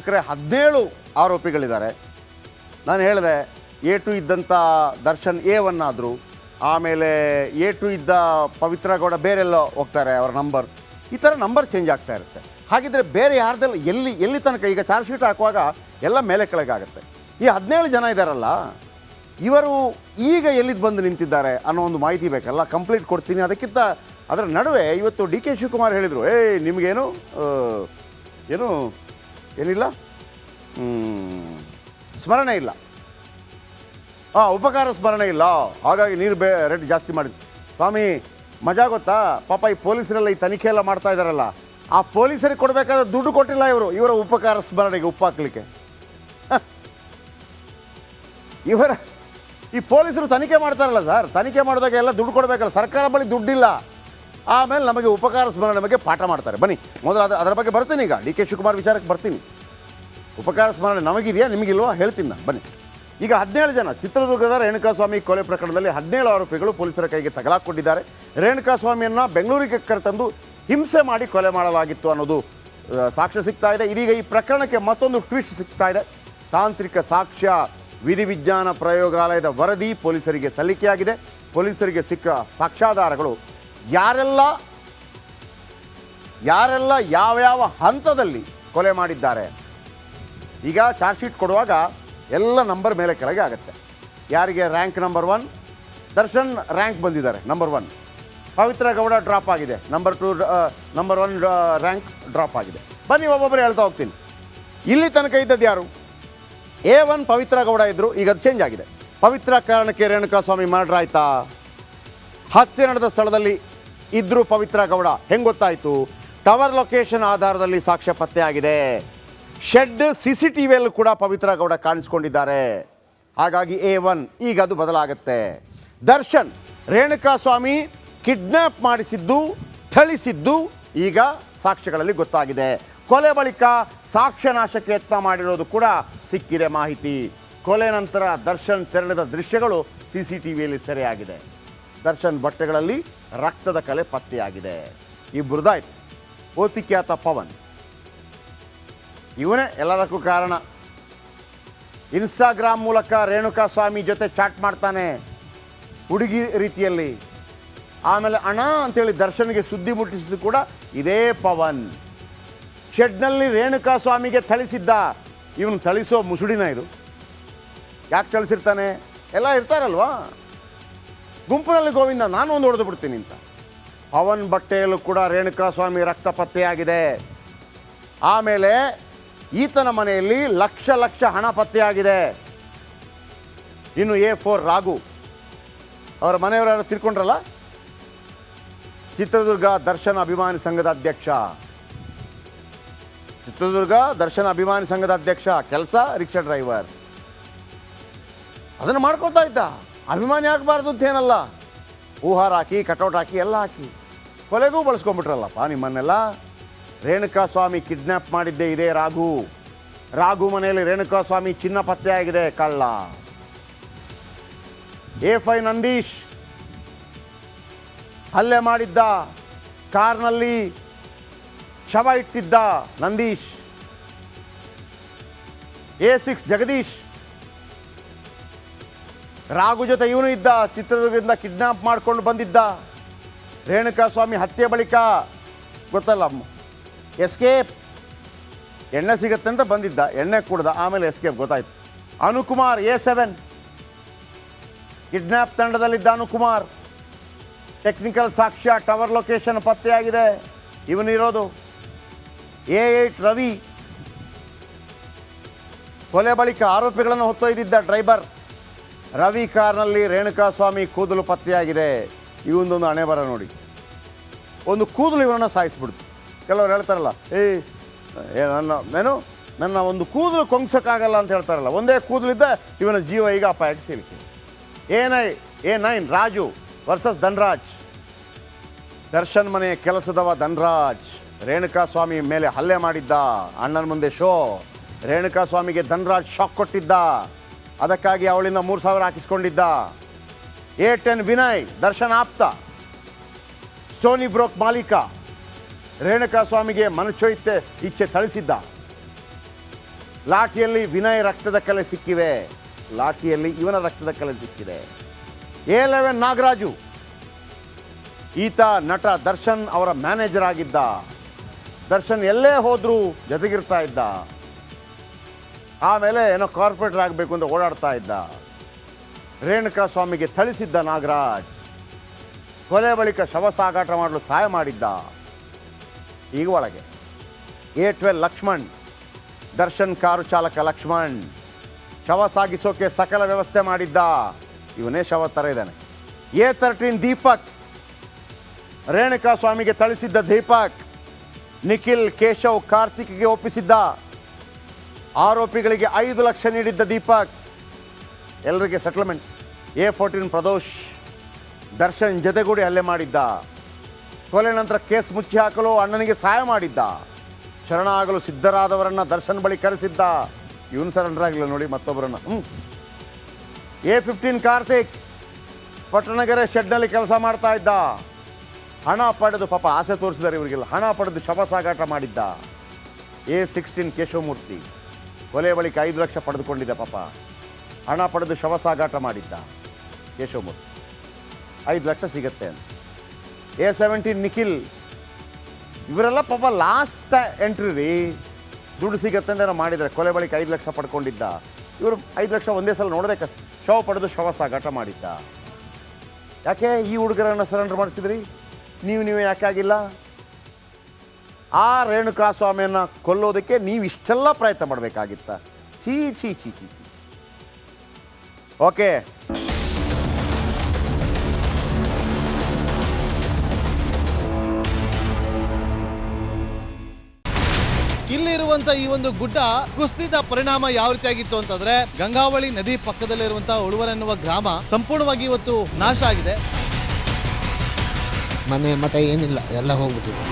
ವೀಕ್ಷಕರೇ 17 ಆರೋಪಿಗಳಿದ್ದಾರೆ. ನಾನು ಹೇಳಿದೆ A2 ಇದ್ದಂಥ ದರ್ಶನ್ A1 ಆದರು, ಆಮೇಲೆ A2 ಇದ್ದ ಪವಿತ್ರ ಗೌಡ ಬೇರೆಲ್ಲ ಹೋಗ್ತಾರೆ, ಅವರ ನಂಬರ್ ಈ ಥರ ನಂಬರ್ ಚೇಂಜ್ ಆಗ್ತಾ ಇರುತ್ತೆ. ಹಾಗಿದ್ರೆ ಬೇರೆ ಯಾರ್ದೆಲ್ಲ ಎಲ್ಲಿ ತನಕ ಈಗ ಚಾರ್ಜ್ ಶೀಟ್ ಹಾಕುವಾಗ ಎಲ್ಲ ಮೇಲೆ ಕೆಳಗಾಗುತ್ತೆ. ಈ 17 ಜನ ಇದ್ದಾರಲ್ಲ, ಇವರು ಈಗ ಎಲ್ಲಿದ್ದು ಬಂದು ನಿಂತಿದ್ದಾರೆ ಅನ್ನೋ ಒಂದು ಮಾಹಿತಿ ಬೇಕಲ್ಲ. ಕಂಪ್ಲೀಟ್ ಕೊಡ್ತೀನಿ. ಅದಕ್ಕಿಂತ ಅದರ ನಡುವೆ ಇವತ್ತು DK ಶಿವಕುಮಾರ್ ಹೇಳಿದರು, ನಿಮಗೇನು ಏನಿಲ್ಲ, ಸ್ಮರಣೆ ಇಲ್ಲ, ಉಪಕಾರ ಸ್ಮರಣೆ ಇಲ್ಲ, ಹಾಗಾಗಿ ನೀರು ರೇಟ್ ಜಾಸ್ತಿ ಮಾಡಿದ್ದು. ಸ್ವಾಮಿ ಮಜಾ ಗೊತ್ತಾ? ಪಾಪ ಈ ಪೊಲೀಸರೆಲ್ಲ ಈ ತನಿಖೆ ಎಲ್ಲ ಮಾಡ್ತಾ ಇದ್ದಾರಲ್ಲ, ಆ ಪೊಲೀಸರಿಗೆ ಕೊಡಬೇಕಾದ ದುಡ್ಡು ಕೊಟ್ಟಿಲ್ಲ ಇವರ ಉಪಕಾರ ಸ್ಮರಣೆಗೆ ಉಪ್ಪು ಹಾಕ್ಲಿಕ್ಕೆ. ಈ ಪೊಲೀಸರು ತನಿಖೆ ಮಾಡ್ತಾರಲ್ಲ ಸರ್, ತನಿಖೆ ಮಾಡಿದಾಗ ಎಲ್ಲ ದುಡ್ಡು ಕೊಡಬೇಕಲ್ಲ, ಸರ್ಕಾರ ಬಳಿ ದುಡ್ಡಿಲ್ಲ. ಆಮೇಲೆ ನಮಗೆ ಉಪಕಾರ ಸ್ಮರಣೆ ಬಗ್ಗೆ ಪಾಠ ಮಾಡ್ತಾರೆ. ಬನ್ನಿ ಮೊದಲು ಅದರ ಬಗ್ಗೆ ಬರ್ತೀನಿ. ಈಗ DK ಶಿವಕುಮಾರ್ ವಿಚಾರಕ್ಕೆ ಬರ್ತೀನಿ. ಉಪಕಾರ ಸ್ಮರಣೆ ನಮಗಿದೆಯಾ ನಿಮಗಿಲ್ವಾ ಹೇಳ್ತೀನಿ ನಾನು. ಬನ್ನಿ. ಈಗ 17 ಜನ ಚಿತ್ರದುರ್ಗದ ರೇಣುಕಾಸ್ವಾಮಿ ಕೊಲೆ ಪ್ರಕರಣದಲ್ಲಿ 17 ಆರೋಪಿಗಳು ಪೊಲೀಸರ ಕೈಗೆ ತಗಲಾಕೊಂಡಿದ್ದಾರೆ. ರೇಣುಕಾಸ್ವಾಮಿಯನ್ನು ಬೆಂಗಳೂರಿಗೆ ಕರೆತಂದು ಹಿಂಸೆ ಮಾಡಿ ಕೊಲೆ ಮಾಡಲಾಗಿತ್ತು ಅನ್ನೋದು ಸಾಕ್ಷ್ಯ ಸಿಗ್ತಾ ಇದೆ. ಇದೀಗ ಈ ಪ್ರಕರಣಕ್ಕೆ ಮತ್ತೊಂದು ಟ್ವಿಸ್ಟ್ ಸಿಗ್ತಾ ಇದೆ. ತಾಂತ್ರಿಕ ಸಾಕ್ಷ್ಯ ವಿಧಿವಿಜ್ಞಾನ ಪ್ರಯೋಗಾಲಯದ ವರದಿ ಪೊಲೀಸರಿಗೆ ಸಲ್ಲಿಕೆಯಾಗಿದೆ. ಪೊಲೀಸರಿಗೆ ಸಿಕ್ಕ ಸಾಕ್ಷ್ಯಾಧಾರಗಳು ಯಾರೆಲ್ಲ ಯಾವ್ಯಾವ ಹಂತದಲ್ಲಿ ಕೊಲೆ ಮಾಡಿದ್ದಾರೆ. ಈಗ ಚಾರ್ಜ್ ಶೀಟ್ ಕೊಡುವಾಗ ಎಲ್ಲ ನಂಬರ್ ಮೇಲೆ ಕೆಳಗೆ ಆಗುತ್ತೆ. ಯಾರಿಗೆ ರ್ಯಾಂಕ್ ನಂಬರ್ 1, ದರ್ಶನ್ ರ್ಯಾಂಕ್ ಬಂದಿದ್ದಾರೆ ನಂಬರ್ 1, ಪವಿತ್ರ ಗೌಡ ಡ್ರಾಪ್ ಆಗಿದೆ, ನಂಬರ್ 2, ನಂಬರ್ 1 ರ್ಯಾಂಕ್ ಡ್ರಾಪ್ ಆಗಿದೆ. ಬನ್ನಿ ಒಬ್ಬೊಬ್ಬರು ಹೇಳ್ತಾ ಹೋಗ್ತೀನಿ. ಇಲ್ಲಿ ತನಕ ಇದ್ದದ್ದು ಯಾರು? A1 ಪವಿತ್ರ ಗೌಡ ಇದ್ದರು, ಈಗ ಅದು ಚೇಂಜ್ ಆಗಿದೆ. ಪವಿತ್ರ ಕಾರಣಕ್ಕೆ ರೇಣುಕಾಸ್ವಾಮಿ ಮರ್ಡರ್ ಆಯಿತಾ? ಹತ್ಯೆ ನಡೆದ ಸ್ಥಳದಲ್ಲಿ ಇದ್ದರು ಪವಿತ್ರ ಗೌಡ, ಹೆಂಗೆ ಗೊತ್ತಾಯಿತು? ಟವರ್ ಲೊಕೇಶನ್ ಆಧಾರದಲ್ಲಿ ಸಾಕ್ಷ್ಯ ಪತ್ತೆಯಾಗಿದೆ. ಶೆಡ್ CCTVಯಲ್ಲೂ ಕೂಡ ಪವಿತ್ರ ಗೌಡ ಕಾಣಿಸ್ಕೊಂಡಿದ್ದಾರೆ. ಹಾಗಾಗಿ A1 ಈಗ ಅದು ಬದಲಾಗುತ್ತೆ. ದರ್ಶನ್ ರೇಣುಕಾಸ್ವಾಮಿ ಕಿಡ್ನ್ಯಾಪ್ ಮಾಡಿಸಿದ್ದು, ಥಳಿಸಿದ್ದು ಈಗ ಸಾಕ್ಷ್ಯಗಳಲ್ಲಿ ಗೊತ್ತಾಗಿದೆ. ಕೊಲೆ ಬಳಿಕ ಸಾಕ್ಷ್ಯ ನಾಶಕ್ಕೆ ಯತ್ನ ಮಾಡಿರೋದು ಕೂಡ ಸಿಕ್ಕಿದೆ ಮಾಹಿತಿ. ಕೊಲೆ ನಂತರ ದರ್ಶನ್ ತೆರಳಿದ ದೃಶ್ಯಗಳು CCTVಯಲ್ಲಿ ಸೆರೆಯಾಗಿದೆ. ದರ್ಶನ್ ಬಟ್ಟೆಗಳಲ್ಲಿ ರಕ್ತದ ಕಲೆ ಪತ್ತೆಯಾಗಿದೆ. ಇಬ್ಬರದಾಯ್ತು. ಓತಿಕ್ಯಾತ ಪವನ್ ಇವನೇ ಎಲ್ಲದಕ್ಕೂ ಕಾರಣ. ಇನ್ಸ್ಟಾಗ್ರಾಮ್ ಮೂಲಕ ರೇಣುಕಾಸ್ವಾಮಿ ಜೊತೆ ಚಾಟ್ ಮಾಡ್ತಾನೆ ಹುಡುಗಿ ರೀತಿಯಲ್ಲಿ. ಆಮೇಲೆ ಅಣ್ಣ ಅಂತೇಳಿ ದರ್ಶನ್ಗೆ ಸುದ್ದಿ ಮುಟ್ಟಿಸಿದ್ದು ಕೂಡ ಇದೇ ಪವನ್. ಶೆಡ್ನಲ್ಲಿ ರೇಣುಕಾಸ್ವಾಮಿಗೆ ಥಳಿಸಿದ್ದ. ಇವನು ಥಳಿಸೋ ಮುಸುಡಿನ ಇದು. ಯಾಕೆ ಥಳಿಸಿರ್ತಾನೆ? ಎಲ್ಲ ಇರ್ತಾರಲ್ವಾ ಗುಂಪಿನಲ್ಲಿ, ಗೋವಿಂದ ನಾನು ಒಂದು ಹೊಡೆದು ಬಿಡ್ತೀನಿ ಅಂತ. ಪವನ್ ಬಟ್ಟೆಯಲ್ಲೂ ಕೂಡ ರೇಣುಕಾಸ್ವಾಮಿ ರಕ್ತ ಪತ್ತೆಯಾಗಿದೆ. ಆಮೇಲೆ ಈತನ ಮನೆಯಲ್ಲಿ ಲಕ್ಷ ಹಣ ಪತ್ತೆಯಾಗಿದೆ. ಇನ್ನು A4 ರಾಘು ಅವರ ಮನೆಯವರ ತಿರ್ಕೊಂಡ್ರಲ್ಲ, ಚಿತ್ರದುರ್ಗ ದರ್ಶನ ಅಭಿಮಾನಿ ಸಂಘದ ಅಧ್ಯಕ್ಷ. ಚಿತ್ರದುರ್ಗ ದರ್ಶನ ಅಭಿಮಾನಿ ಸಂಘದ ಅಧ್ಯಕ್ಷ, ಕೆಲಸ ರಿಕ್ಷಾ ಡ್ರೈವರ್. ಅದನ್ನು ಮಾಡ್ಕೊತಾ ಇದ್ದ. ಅಭಿಮಾನಿ ಆಗಬಾರ್ದು ಅಂತೇನಲ್ಲ, ಹೂಹಾರ ಹಾಕಿ ಕಟೌಟ್ ಹಾಕಿ ಎಲ್ಲ ಹಾಕಿ ಕೊಲೆಗೂ ಬಳಸ್ಕೊಂಡ್ಬಿಟ್ರಲ್ಲಪ್ಪ ನಿಮ್ಮನ್ನೆಲ್ಲ. ರೇಣುಕಾಸ್ವಾಮಿ ಕಿಡ್ನ್ಯಾಪ್ ಮಾಡಿದ್ದೇ ಇದೇ ರಾಘು ಮನೆಯಲ್ಲಿ ರೇಣುಕಾಸ್ವಾಮಿ ಚಿನ್ನ ಪತ್ತೆಯಾಗಿದೆ, ಕಳ್ಳ. A5 ನಂದೀಶ್ ಹಲ್ಲೆ ಮಾಡಿದ್ದ, ಕಾರ್ನಲ್ಲಿ ಶವ ಇಟ್ಟಿದ್ದ ನಂದೀಶ್. A6 ಜಗದೀಶ್ ರಾಘು ಜೊತೆ ಇವನು ಇದ್ದ, ಚಿತ್ರದುರ್ಗದಿಂದ ಕಿಡ್ನಾಪ್ ಮಾಡ್ಕೊಂಡು ಬಂದಿದ್ದ. ರೇಣುಕಾಸ್ವಾಮಿ ಹತ್ಯೆ ಬಳಿಕ ಗೊತ್ತಲ್ಲ ಎಸ್ಕೇಪ್, ಎಣ್ಣೆ ಸಿಗುತ್ತೆ ಅಂತ ಬಂದಿದ್ದ, ಎಣ್ಣೆ ಕುಡ್ದ, ಆಮೇಲೆ ಎಸ್ಕೇಪ್ ಗೊತ್ತಾಯ್ತು. ಅನುಕುಮಾರ್ A7 ಕಿಡ್ನ್ಯಾಪ್ ತಂಡದಲ್ಲಿದ್ದ ಅನುಕುಮಾರ್. ಟೆಕ್ನಿಕಲ್ ಸಾಕ್ಷ್ಯ ಟವರ್ ಲೊಕೇಶನ್ ಪತ್ತೆಯಾಗಿದೆ, ಇವನಿರೋದು. A8 ರವಿ ಕೊಲೆ ಬಳಿಕ ಆರೋಪಿಗಳನ್ನು ಹೊತ್ತೊಯ್ದಿದ್ದ ಡ್ರೈವರ್. ರವಿ ಕಾರ್ನಲ್ಲಿ ರೇಣುಕಾಸ್ವಾಮಿ ಕೂದಲು ಪತ್ತೆಯಾಗಿದೆ. ಇವೊಂದೊಂದು ಹಣೆ ಬರ ನೋಡಿ. ಒಂದು ಕೂದಲು ಇವರನ್ನು ಸಾಯಿಸ್ಬಿಡ್ತು. ಕೆಲವರು ಹೇಳ್ತಾರಲ್ಲ, ನನ್ನ ಒಂದು ಕೂದಲು ಕೊಂಗ್ಸೋಕ್ಕಾಗಲ್ಲ ಅಂತ ಹೇಳ್ತಾರಲ್ಲ, ಒಂದೇ ಕೂದಲಿದ್ದ ಇವನ ಜೀವ ಈಗ ಅಪಾಯಕ್ಕೆ ಸಿಲುಕಿ. A9 Raju versus Dhanraj. ದರ್ಶನ್ ಮನೆ ಕೆಲಸದವ ಧನ್ರಾಜ್ ರೇಣುಕಾಸ್ವಾಮಿ ಮೇಲೆ ಹಲ್ಲೆ ಮಾಡಿದ್ದ. ಅಣ್ಣನ ಮುಂದೆ ಶೋ. ರೇಣುಕಾಸ್ವಾಮಿಗೆ ಧನ್ರಾಜ್ ಶಾಕ್ ಕೊಟ್ಟಿದ್ದ, ಅದಕ್ಕಾಗಿ ಅವಳಿಂದ 3,000 ಹಾಕಿಸ್ಕೊಂಡಿದ್ದ. A10 ವಿನಯ್ ದರ್ಶನ್ ಆಪ್ತ. ಸ್ಟೋನಿ ಬ್ರೋಕ್ ಮಾಲೀಕ. ರೇಣುಕಾಸ್ವಾಮಿಗೆ ಮನಚೊಯ್ತೆ ಇಚ್ಛೆ ಥಳಿಸಿದ್ದ. ಲಾಠಿಯಲ್ಲಿ ವಿನಯ್ ರಕ್ತದ ಕಲೆ ಸಿಕ್ಕಿವೆ, ಲಾಠಿಯಲ್ಲಿ ಇವನ ರಕ್ತದ ಕಲೆ ಸಿಕ್ಕಿದೆ. A11 ನಾಗರಾಜು, ಈತ ನಟ ದರ್ಶನ್ ಅವರ ಮ್ಯಾನೇಜರ್ ಆಗಿದ್ದ. ದರ್ಶನ್ ಎಲ್ಲೇ ಹೋದರೂ ಜೊತೆಗಿರ್ತಾ ಇದ್ದ. ಆಮೇಲೆ ಏನೋ ಕಾರ್ಪೊರೇಟರ್ ಆಗಬೇಕು ಅಂತ ಓಡಾಡ್ತಾ ಇದ್ದ. ರೇಣುಕಾ ಸ್ವಾಮಿಗೆ ಥಳಿಸಿದ್ದ ನಾಗರಾಜ್. ಕೊಲೆ ಬಳಿಕ ಶವ ಸಾಗಾಟ ಮಾಡಲು ಸಹಾಯ ಮಾಡಿದ್ದ. ಈಗ ಒಳಗೆ A12 ಲಕ್ಷ್ಮಣ್, ದರ್ಶನ್ ಕಾರು ಚಾಲಕ ಲಕ್ಷ್ಮಣ್. ಶವ ಸಾಗಿಸೋಕೆ ಸಕಲ ವ್ಯವಸ್ಥೆ ಮಾಡಿದ್ದ. ಇವನೇ ಶವ ಥರ ಇದ್ದಾನೆ. A13 ದೀಪಕ್, ರೇಣುಕಾ ಸ್ವಾಮಿಗೆ ಥಳಿಸಿದ್ದ ದೀಪಕ್. ನಿಖಿಲ್, ಕೇಶವ್, ಕಾರ್ತಿಕ್ಗೆ ಒಪ್ಪಿಸಿದ್ದ. ಆರೋಪಿಗಳಿಗೆ 5 ಲಕ್ಷ ನೀಡಿದ್ದ ದೀಪಕ್. ಎಲ್ಲರಿಗೆ ಸೆಟಲ್ಮೆಂಟ್. A14 ಪ್ರದೋಷ್, ದರ್ಶನ್ ಜೊತೆಗೂಡಿ ಹಲ್ಲೆ ಮಾಡಿದ್ದ. ಕೊಲೆ ನಂತರ ಕೇಸ್ ಮುಚ್ಚಿ ಹಾಕಲು ಅಣ್ಣನಿಗೆ ಸಹಾಯ ಮಾಡಿದ್ದ. ಶರಣಾಗಲು ಸಿದ್ಧರಾದವರನ್ನ ದರ್ಶನ್ ಬಳಿ ಕರೆಸಿದ್ದ. ಇವನು ಸರೆಂಡರ್ ಆಗಿಲ್ಲ ನೋಡಿ ಮತ್ತೊಬ್ಬರನ್ನ. A15 ಕಾರ್ತಿಕ್, ಪಟ್ಟಣಗೆರೆ ಶೆಡ್ನಲ್ಲಿ ಕೆಲಸ ಮಾಡ್ತಾ ಇದ್ದ. ಹಣ ಪಡೆದು, ಪಾಪ ಆಸೆ ತೋರಿಸಿದ್ದಾರೆ ಇವರಿಗೆಲ್ಲ, ಹಣ ಪಡೆದು ಶವ ಸಾಗಾಟ ಮಾಡಿದ್ದ. A16 ಕೇಶವಮೂರ್ತಿ, ಕೊಲೆ ಬಳಿಕ 5 ಲಕ್ಷ ಪಡೆದುಕೊಂಡಿದ್ದ. ಪಾಪ ಹಣ ಪಡೆದು ಶವ ಸಾಗಾಟ ಮಾಡಿದ್ದ ಕೇಶವಮೂರ್ತಿ. 5 ಲಕ್ಷ ಸಿಗತ್ತೆ ಅಂತ. A17 ನಿಖಿಲ್, ಇವರೆಲ್ಲ ಪಾಪ ಲಾಸ್ಟ್ ಎಂಟ್ರಿ ರೀ. ದುಡ್ಡು ಸಿಗತ್ತೆ ಅಂತ ಏನೋ ಮಾಡಿದರೆ, ಕೊಲೆ ಬಳಿಕ 5 ಲಕ್ಷ ಪಡ್ಕೊಂಡಿದ್ದ. ಇವರು 5 ಲಕ್ಷ ಒಂದೇ ಸಲ ನೋಡೋದೇ ಕಷ್ಟ. ಶವ ಪಡೆದು ಶವ ಸಾಗಾಟ ಮಾಡಿದ್ದ. ಯಾಕೆ ಈ ಹುಡುಗರನ್ನು ಸರೆಂಡರ್ ಮಾಡಿಸಿದ್ರಿ? ನೀವು ಯಾಕೆ ಆಗಿಲ್ಲ? ಆ ರೇಣುಕಾ ಸ್ವಾಮಿಯನ್ನು ಕೊಲ್ಲೋದಕ್ಕೆ ನೀವು ಇಷ್ಟೆಲ್ಲ ಪ್ರಯತ್ನ ಮಾಡಬೇಕಾಗಿತ್ತ? ಛೀ ಛೀ ಛೀ ಛೀ. ಓಕೆ, ಇಲ್ಲಿರುವಂತ ಈ ಒಂದು ಗುಡ್ಡ ಕುಸಿದ ಪರಿಣಾಮ ಯಾವ ರೀತಿಯಾಗಿತ್ತು ಅಂತಂದ್ರೆ, ಗಂಗಾವಳಿ ನದಿ ಪಕ್ಕದಲ್ಲಿರುವಂತಹ ಉಳುವರ್ ಎನ್ನುವ ಗ್ರಾಮ ಸಂಪೂರ್ಣವಾಗಿ ಇವತ್ತು ನಾಶ ಆಗಿದೆ. ಮನೆ ಮಠ ಏನಿಲ್ಲ, ಎಲ್ಲ ಹೋಗ್ಬಿಟ್ಟಿದೆ.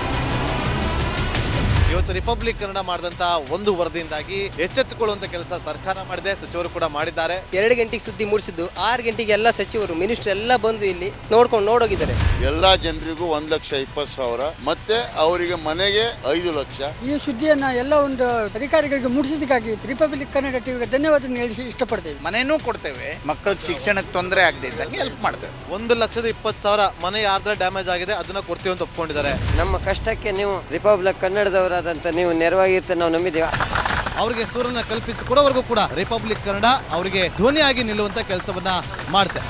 ಇವತ್ತು ರಿಪಬ್ಲಿಕ್ ಕನ್ನಡ ಮಾಡಿದಂತ ಒಂದು ವರದಿಯಿಂದಾಗಿ ಎಚ್ಚೆತ್ತುಕೊಳ್ಳುವಂತ ಕೆಲಸ ಸರ್ಕಾರ ಮಾಡಿದೆ, ಸಚಿವರು ಕೂಡ ಮಾಡಿದ್ದಾರೆ. 2 ಗಂಟೆಗೆ ಸುದ್ದಿ ಮೂಡಿಸಿದ್ದು 6 ಗಂಟೆಗೆ ಎಲ್ಲ ಸಚಿವರು ಮಿನಿಸ್ಟರ್ ಎಲ್ಲ ಬಂದು ಇಲ್ಲಿ ನೋಡೋಗಿದ್ದಾರೆ. ಎಲ್ಲಾ ಜನರಿಗೂ 1,20,000 ಮತ್ತೆ ಅವರಿಗೆ ಮನೆಗೆ 5 ಲಕ್ಷ. ಈ ಸುದ್ದಿಯನ್ನ ಎಲ್ಲ ಒಂದು ಅಧಿಕಾರಿಗಳಿಗೆ ಮೂಡಿಸಿದ್ದಕ್ಕಾಗಿ ರಿಪಬ್ಲಿಕ್ ಕನ್ನಡ ಟಿವಿಗೆ ಧನ್ಯವಾದ ಹೇಳಿ ಇಷ್ಟಪಡ್ತೇವೆ. ಮನೆನೂ ಕೊಡ್ತೇವೆ, ಮಕ್ಕಳಿಗೆ ಶಿಕ್ಷಣಕ್ಕೆ ತೊಂದರೆ ಆಗದೆ ಇದ್ದಂಗೆ ಹೆಲ್ಪ್ ಮಾಡ್ತೇವೆ. 1,20,000 ಮನೆ ಯಾರ್ದ್ರ ಡ್ಯಾಮೇಜ್ ಆಗಿದೆ ಅದನ್ನ ಕೊಡ್ತೀವಿ ಅಂತ ಒಪ್ಕೊಂಡಿದ್ದಾರೆ. ನಮ್ಮ ಕಷ್ಟಕ್ಕೆ ನೀವು ರಿಪಬ್ಲಿಕ್ ಕನ್ನಡದವರಾದಂತ ನೀವು ನೆರವಾಗಿರ್ತೀವಿ ನಾವು ನಂಬಿದ್ದೀವಿ. ಅವರಿಗೆ ಸೂರನ್ನ ಕಲ್ಪಿಸಿಕೊಡೋವರೆಗೂ ಕೂಡ ರಿಪಬ್ಲಿಕ್ ಕನ್ನಡ ಅವರಿಗೆ ಧ್ವನಿಯಾಗಿ ನಿಲ್ಲುವಂತ ಕೆಲಸವನ್ನ ಮಾಡುತ್ತೆ.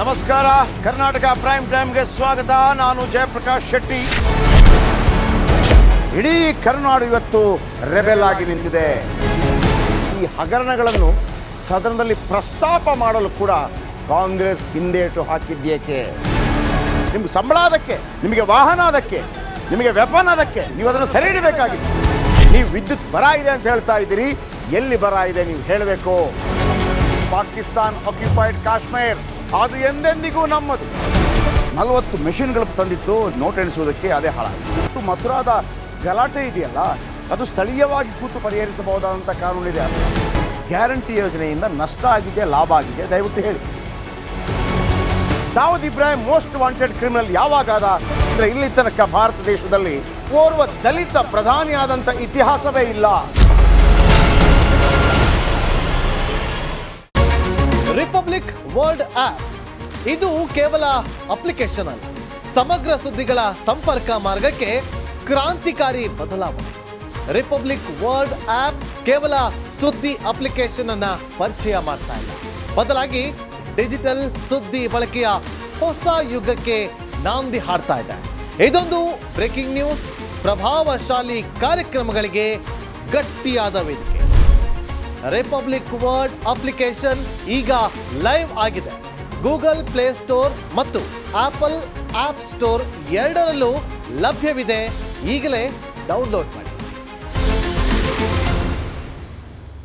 ನಮಸ್ಕಾರ, ಕರ್ನಾಟಕ ಪ್ರೈಮ್ ಟೈಮ್ಗೆ ಸ್ವಾಗತ. ನಾನು ಜಯಪ್ರಕಾಶ್ ಶೆಟ್ಟಿ. ಇಡೀ ಕರ್ನಾಡು ಇವತ್ತು ರೆಬೆಲ್ ಆಗಿ ನಿಂತಿದೆ. ಈ ಹಗರಣಗಳನ್ನು ಸದನದಲ್ಲಿ ಪ್ರಸ್ತಾಪ ಮಾಡಲು ಕೂಡ ಕಾಂಗ್ರೆಸ್ ಹಿಂದೇಟು ಹಾಕಿದ್ದೇಕೆ? ನಿಮ್ಗೆ ಸಂಬಳ ಅದಕ್ಕೆ, ನಿಮಗೆ ವಾಹನ ಅದಕ್ಕೆ, ನಿಮಗೆ ವೆಪನ್ ಅದಕ್ಕೆ, ನೀವು ಅದನ್ನು ಸೆರೆ ಹಿಡಿಬೇಕಾಗಿತ್ತು. ನೀವು ವಿದ್ಯುತ್ ಬರ ಇದೆ ಅಂತ ಹೇಳ್ತಾ ಇದ್ದೀರಿ, ಎಲ್ಲಿ ಬರ ಇದೆ ನೀವು ಹೇಳಬೇಕು. ಪಾಕಿಸ್ತಾನ್ ಆಕ್ಯುಪೈಡ್ ಕಾಶ್ಮೀರ್ ಅದು ಎಂದೆಂದಿಗೂ ನಮ್ಮದು. 40 ಮೆಷಿನ್ಗಳು ತಂದಿತ್ತು ನೋಟ್ ಎಣಿಸುವುದಕ್ಕೆ, ಅದೇ ಹಾಳಾಯಿತು. ಮಥುರಾದ ಗಲಾಟೆ ಇದೆಯಲ್ಲ, ಅದು ಸ್ಥಳೀಯವಾಗಿ ಕೂತು ಪರಿಹರಿಸಬಹುದಾದಂಥ ಕಾನೂನಿದೆ. ಗ್ಯಾರಂಟಿ ಯೋಜನೆಯಿಂದ ನಷ್ಟ ಆಗಿದೆ, ಲಾಭ ಆಗಿದೆ, ದಯವಿಟ್ಟು ಹೇಳಿ. Dawood Ibrahim most wanted criminal ಯಾವಾಗಾದ ಅಂದರೆ, ಇಲ್ಲಿ ತನಕ ಭಾರತ ದೇಶದಲ್ಲಿ ಓರ್ವ ದಲಿತ ಪ್ರಧಾನಿಯಾದಂಥ ಇತಿಹಾಸವೇ ಇಲ್ಲ. ರಿಪಬ್ಲಿಕ್ ವರ್ಲ್ಡ್ ಆಪ್ ಇದು ಕೇವಲ ಅಪ್ಲಿಕೇಶನ್ ಅಲ್ಲ, ಸಮಗ್ರ ಸುದ್ದಿಗಳ ಸಂಪರ್ಕ ಮಾರ್ಗಕ್ಕೆ ಕ್ರಾಂತಿಕಾರಿ ಬದಲಾವಣೆ. ರಿಪಬ್ಲಿಕ್ ವರ್ಲ್ಡ್ ಆಪ್ ಕೇವಲ ಸುದ್ದಿ ಅಪ್ಲಿಕೇಶನ್ ಅನ್ನ ಪರಿಚಯ ಮಾಡ್ತಾ ಇಲ್ಲ, ಬದಲಾಗಿ ಡಿಜಿಟಲ್ ಸುದ್ದಿ ಬಳಕೆಯ ಹೊಸ ಯುಗಕ್ಕೆ ನಾಂದಿ ಹಾಡ್ತಾ ಇದೆ. ಇದೊಂದು ಬ್ರೇಕಿಂಗ್ ನ್ಯೂಸ್, ಪ್ರಭಾವಶಾಲಿ ಕಾರ್ಯಕ್ರಮಗಳಿಗೆ ಗಟ್ಟಿಯಾದ ವೇದಿಕೆ. ರಿಪಬ್ಲಿಕ್ ವರ್ಲ್ಡ್ ಅಪ್ಲಿಕೇಶನ್ ಈಗ ಲೈವ್ ಆಗಿದೆ. ಗೂಗಲ್ ಪ್ಲೇ ಸ್ಟೋರ್ ಮತ್ತು ಆಪಲ್ ಆಪ್ ಸ್ಟೋರ್ ಎರಡರಲ್ಲೂ ಲಭ್ಯವಿದೆ. ಈಗಲೇ ಡೌನ್ಲೋಡ್ ಮಾಡಿ.